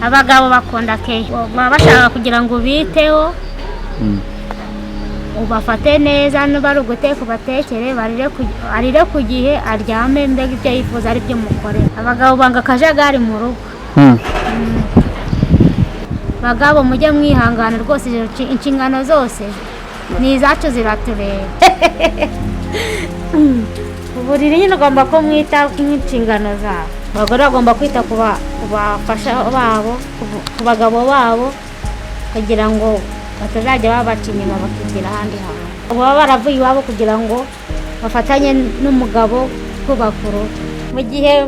abagabo bakunda keyo baba bashaka kugira ngo biteho ubafate neza n'ubari uguteka ubatekere arire ku gihe aryame mbega ibyo yifuza ari byo mukorera. Abagabo banga akajagari mu rugo. Bagabo mujye mwihangana rwose, inshingano zose ni izacu ziratureba. Uburiri nyine ugomba ko mwita nk'inshingano zabo. Abagore bagomba kwita ku bafasha babo, ku bagabo babo, kugira ngo batazajya babaca inyuma bakigira ahandi hantu. Baba baravuye iwabo kugira ngo bafatanye n'umugabo kubaka urugo. Mu gihe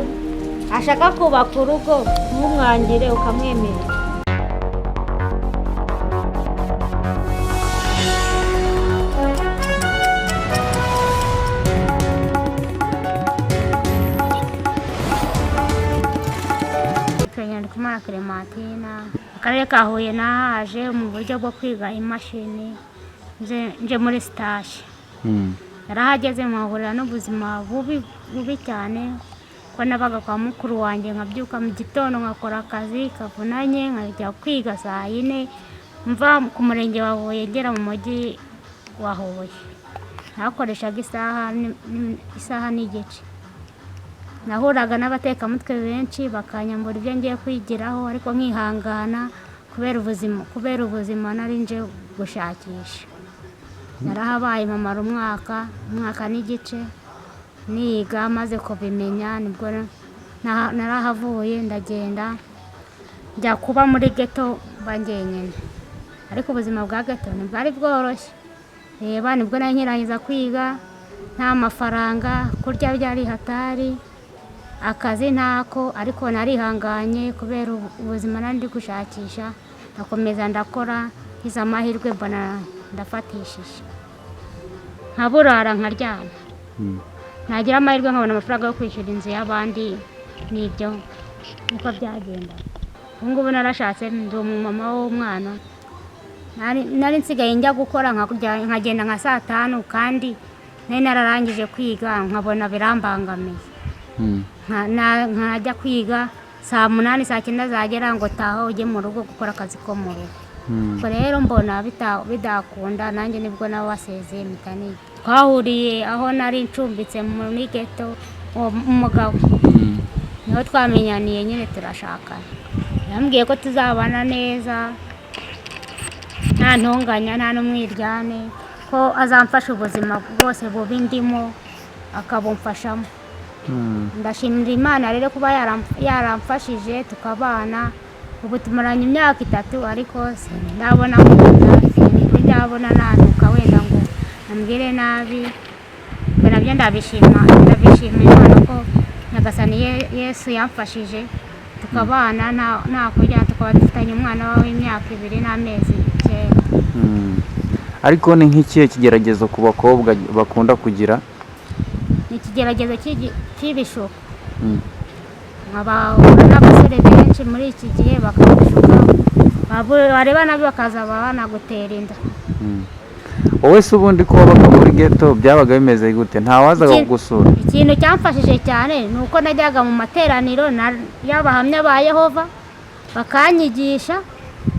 ashaka kubaka urugo ntumwangire ukamwemerera. Kumara Clementina, akarere ka Huye nahaje mu buryo bwo kwiga imashini nje muri stage. Narahageze mpahurira n'ubuzima bubi cyane, ko nabaga kwa mukuru wanjye nkabyuka mu gitondo nkakora akazi kavunanye, nkajya kwiga saa 4 mva ku murenge wa Huye ngera mu mujyi wa Huye. Nakoreshaga isaha n'igice. Nahuraga n'abatekamutwe benshi bakanyambura ibyo ngiye kwigiraho, ariko nkihangana kubera ubuzima nari nje gushakisha. Narahabaye mamara umwaka n'igice niga, maze kubimenya nibwo narahavuye ndagenda njya kuba muri ghetto bangenyene. Ariko ubuzima bwa ghetto ntibwari bworoshye. Reba nibwo nkirangiza kwiga nta mafaranga, kurya byari hatari, akazi ntako, ariko narihanganye kubera ubuzima nari ndi gushakisha. Nakomeza ndakora, ngize amahirwe mbona ndafatishije, nkaburara nkaryama. Nagira amahirwe nkabona amafaranga yo kwishyura inzu y'abandi, nibyo niko byagenda. Ubu ngubu narashatse, ndi umumama w'umwana. Nari nsigaye njya gukora nkagenda nka saa 5, kandi nari nararangije kwiga nkabona birambangamiye. Nkajya kwiga saa 8 saa 9 zagera ngo taha ujye mu rugo gukora akazi ko mu rugo. Ubwo rero mbona bidakunda, nanjye nibwo nawe wasezeye mitani. Twahuriye aho nari ncumbitse muri ghetto, umugabo niho twamenyaniye nyine turashakana. Yambwiye ko tuzabana neza nta ntonganya nta n'umwiryane, ko azamfasha ubuzima bwose bubi ndimo akabumfashamo. Ndashimira Imana rero kuba yaramfashije tukabana. Ubu tumaranye imyaka 3, ariko ndabona ndabona nanuka wenda ngo ambwire nabi. Nabyo ndabishima Imana ko Nyagasani Yesu yamfashije tukabana nta kujya, tukaba dufitanye umwana w'imyaka 2 n'amezi 9. Ariko ni nk'ikihe kigeragezo ku bakobwa bakunda kugira? Ikigeragezo cy'ibishuko. Nk'abahura n'abasore benshi muri iki gihe bakabishuka, bareba nabi bakaza banagutera inda. Wowe se ubundi ko wabaga muri ghetto byabaga bimeze gute? Nta wazaga kugusura? Ikintu cyamfashije cyane ni uko najyaga mu materaniro y'abahamya ba Yehova bakanyigisha,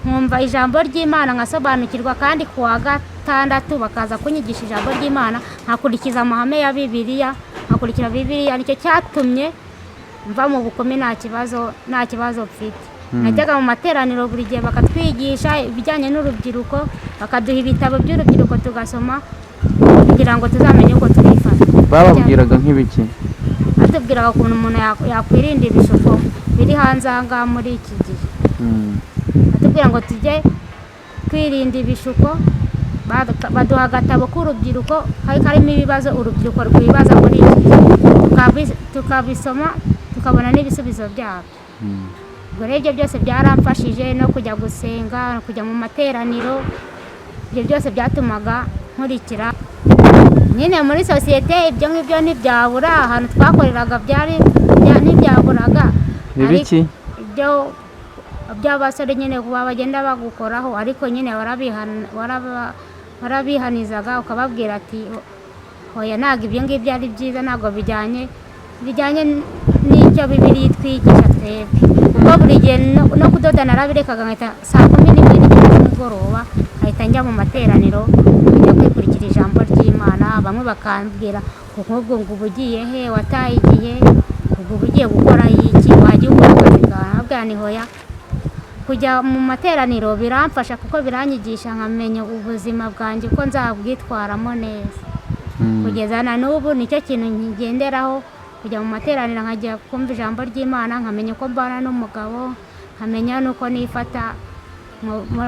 nkumva ijambo ry'Imana ngasobanukirwa, kandi ku wa gatandatu bakaza kunyigisha ijambo ry'Imana nkakurikiza amahame ya Bibiliya, nkakurikira Bibiliya. Nicyo cyatumye mva mu bukome nta kibazo mfite. Najyaga mu materaniro buri gihe bakatwigisha ibijyanye n'urubyiruko, bakaduha ibitabo by'urubyiruko tugasoma kugira ngo tuzamenye uko twifata. Bababwiraga nk'ibiki? Batubwiraga ukuntu umuntu yakwirinda ibishuko biri hanze aha ngaha muri iki gihe. Batubwira ngo tujye kwirinda ibishuko. Baduha agatabo k'urubyiruko karimo ibibazo urubyiruko rwibaza muri iki gihe, tukabisoma tukabona n'ibisubizo byabo. Ubwo rero ibyo byose byaramfashije, no kujya gusenga, no kujya mu materaniro. Ibyo byose byatumaga nkurikira nyine muri sosiyete. Ibyo ngibyo ntibyabura, ahantu twakoreraga ntibyaburaga. Ibiki? Ibyo by'abasore nyine kuba bagenda bagukoraho, ariko nyine warabihanizaga ukababwira ati hoya ntabwo ibyo ngibyo ari byiza, ntabwo bijyanye n'icyo Bibiliya itwigisha. twebwe kuko buri gihe no kudoda narabirekaga nkahita saa 11 z'umugoroba nkahita njya mu materaniro kujya kwikurikira ijambo ry'Imana. Bamwe bakambwira ngo ubu ugiye he, wataye igihe, ubu ugiye gukora iki, wajya ukora akazi kawe. Nabwira ni hoya, kujya mu materaniro biramfasha kuko biranyigisha nkamenya ubuzima bwanjye uko nzabwitwaramo neza. Kugeza na n'ubu nicyo kintu nkigenderaho, kujya mu materaniro nkajya kumva ijambo ry'Imana, nkamenya uko mbana n'umugabo, nkamenya n'uko nifata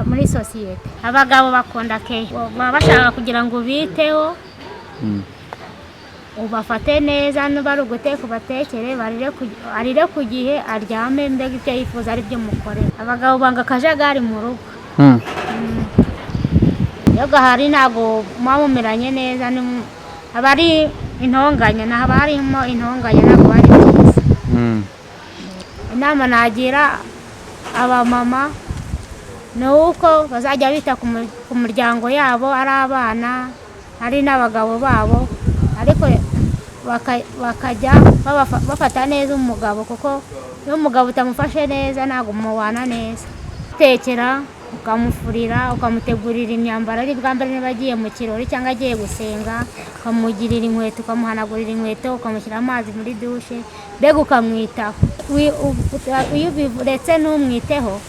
muri sosiyete. Abagabo bakunda keya, baba bashaka kugira ngo ubiteho, ubafate neza, niba ari uguteka ubatekere, arire ku gihe, aryame, mbega ibyo yifuza ari byo mukorera. Abagabo banga akajagari mu rugo. Iyo gahari ntabwo muba mumeranye neza, haba ari intonganya, haba harimo intonganya, ntabwo ari byiza. Inama nagira abamama ni uko bazajya bita ku muryango yabo, ari abana, ari n'abagabo babo, ariko bakajya bafata neza umugabo, kuko iyo umugabo utamufashe neza ntabwo mubana neza. Utekera, ukamufurira, ukamutegurira imyambaro, ari bwa mbere niba agiye mu kirori cyangwa agiye gusenga, ukamugirira inkweto, ukamuhanagurira inkweto, ukamushyira amazi muri dushe, mbega ukamwitaho. Iyo ubiretse ntumwiteho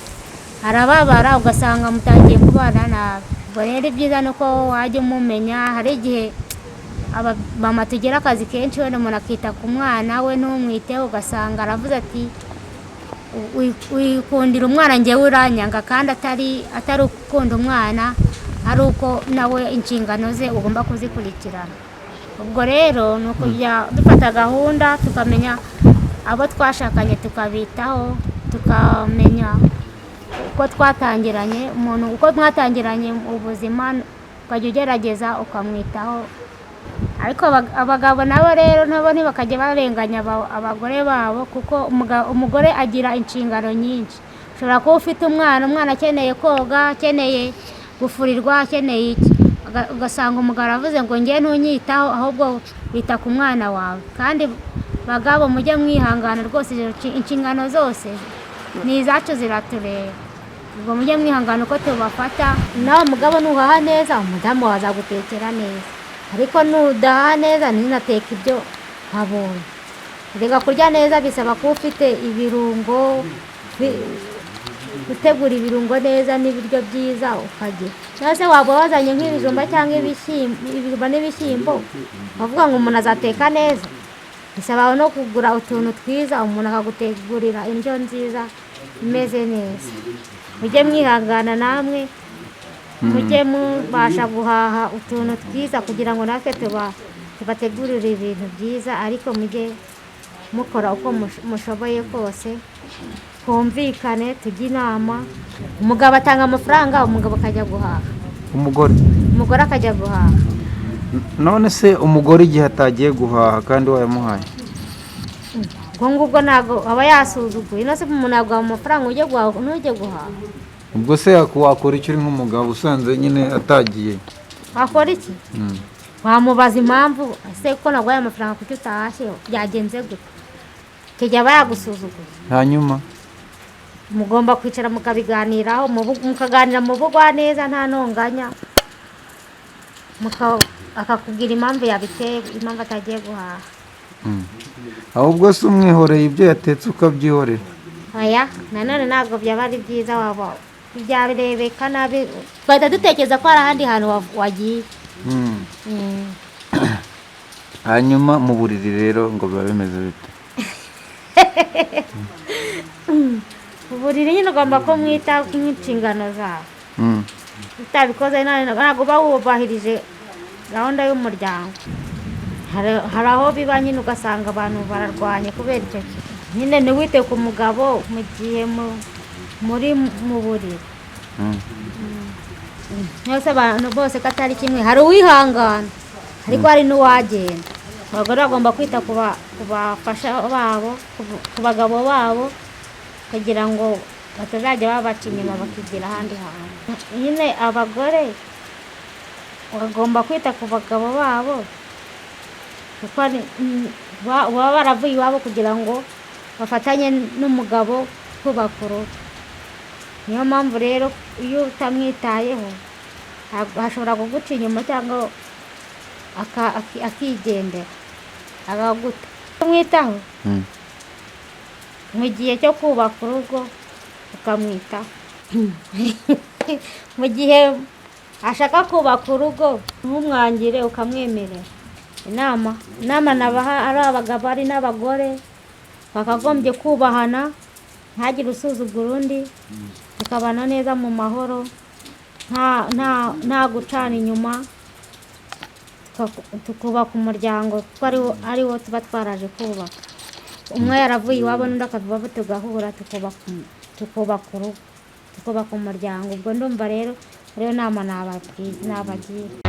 arababara, ugasanga mutangiye kubana nabi. Ubwo rero ibyiza ni uko wajya umumenya. Hari igihe abamama tugira akazi kenshi, wenda umuntu akita ku mwana we ntumwiteho, ugasanga aravuze ati wikundira umwana njyewe uranyanga, kandi atari ukunda umwana, ari uko nawe inshingano ze ugomba kuzikurikirana. Ubwo rero ni ukujya dufata gahunda, tukamenya abo twashakanye, tukabitaho, tukamenya uko twatangiranye, umuntu uko mwatangiranye ubuzima, ukajya ugerageza ukamwitaho. Ariko abagabo nabo rero ntibakajya barenganya abagore babo, kuko umugore agira inshingano nyinshi. Ushobora kuba ufite umwana akeneye koga, akeneye gufurirwa, akeneye iki, ugasanga umugabo aravuze ngo njye ntunyitaho, ahubwo wita ku mwana wawe. Kandi bagabo mujye mwihangana rwose, inshingano zose ni izacu ziratureba. Ubwo mujye mwihangana uko tubafata. Nawe mugabo nuhaha neza, umudamu wawe azagutekera neza, ariko nudaha neza ntinateka ibyo nkabonye. Reka kurya neza bisaba kuba ufite ibirungo, gutegura ibirungo neza n'ibiryo byiza ukagira. Nase waba wazanye nk'ibijumba cyangwa n'ibishyimbo, bavuga ngo umuntu azateka neza, bisaba no kugura utuntu twiza, umuntu akagutegurira indyo nziza imeze neza. Mujye mwihangana namwe, mujye mubasha guhaha utuntu twiza kugira ngo natwe tubategurire ibintu byiza, ariko mujye mukora uko mushoboye kose, twumvikane, tujye inama. Umugabo atanga amafaranga, umugabo akajya guhaha, umugore akajya guhaha. None se umugore igihe atagiye guhaha kandi wayamuhaye, ubwo ngubwo ntabwo aba yasuzuguye. No se umuntu yaguha amafaranga ujye guhaha ntujye guhaha? ubwo se wakora icyo uri nk'umugabo usanze nyine atagiye? Wakora iki? Wamubaza impamvu, ese ko naguhaye amafaranga kuki utahashye, byagenze gute? Kijya aba yagusuzuguye. Hanyuma mugomba kwicara mukabiganiraho, mukaganira mu bugwa neza, nta ntonganya, akakubwira impamvu yabiteye, impamvu atagiye guhaha. ahubwo se umwihoreye ibyo yatetse ukabyihorera? Oya, nanone ntabwo byaba ari byiza, waba byarebeka nabi, twahita dutekereza ko hari ahandi hantu wagiye. Hanyuma mu buriri rero ngo biba bimeze bite? Uburiri nyine ugomba ko mwita nk'inshingano zawe. Utabikoze ntabwo uba wubahirije gahunda y'umuryango. Hari aho biba nyine ugasanga abantu bararwanya kubera icyo kintu. Nyine ntiwite ku mugabo mu gihe muri mu buriri. Mwese abantu bose ko atari kimwe, hari uwihangana ariko hari n'uwagenda. Abagore bagomba kwita ku bafasha babo, ku bagabo babo, kugira ngo batazajya babaca inyuma bakigira ahandi hantu. Nyine abagore bagomba kwita ku bagabo babo, kuko baba baravuye iwabo kugira ngo bafatanye n'umugabo kubaka urugo. Niyo mpamvu rero iyo utamwitayeho ashobora kuguca inyuma cyangwa akigendera akaguta. Umwitaho mu gihe cyo kubaka urugo ukamwitaho. Mu gihe ashaka kubaka urugo ntumwangire ukamwemerera. Inama nabaha ari abagabo ari n'abagore bakagombye kubahana, ntagire usuzugura undi, tukabana neza mu mahoro nta gucana inyuma, tukubaka umuryango kuko ari wo tuba twaraje kubaka. Umwe yaravuye iwabo n'undi akavuga tugahura tukubaka urugo, tukubaka umuryango. Ubwo ndumva rero nama nabagira.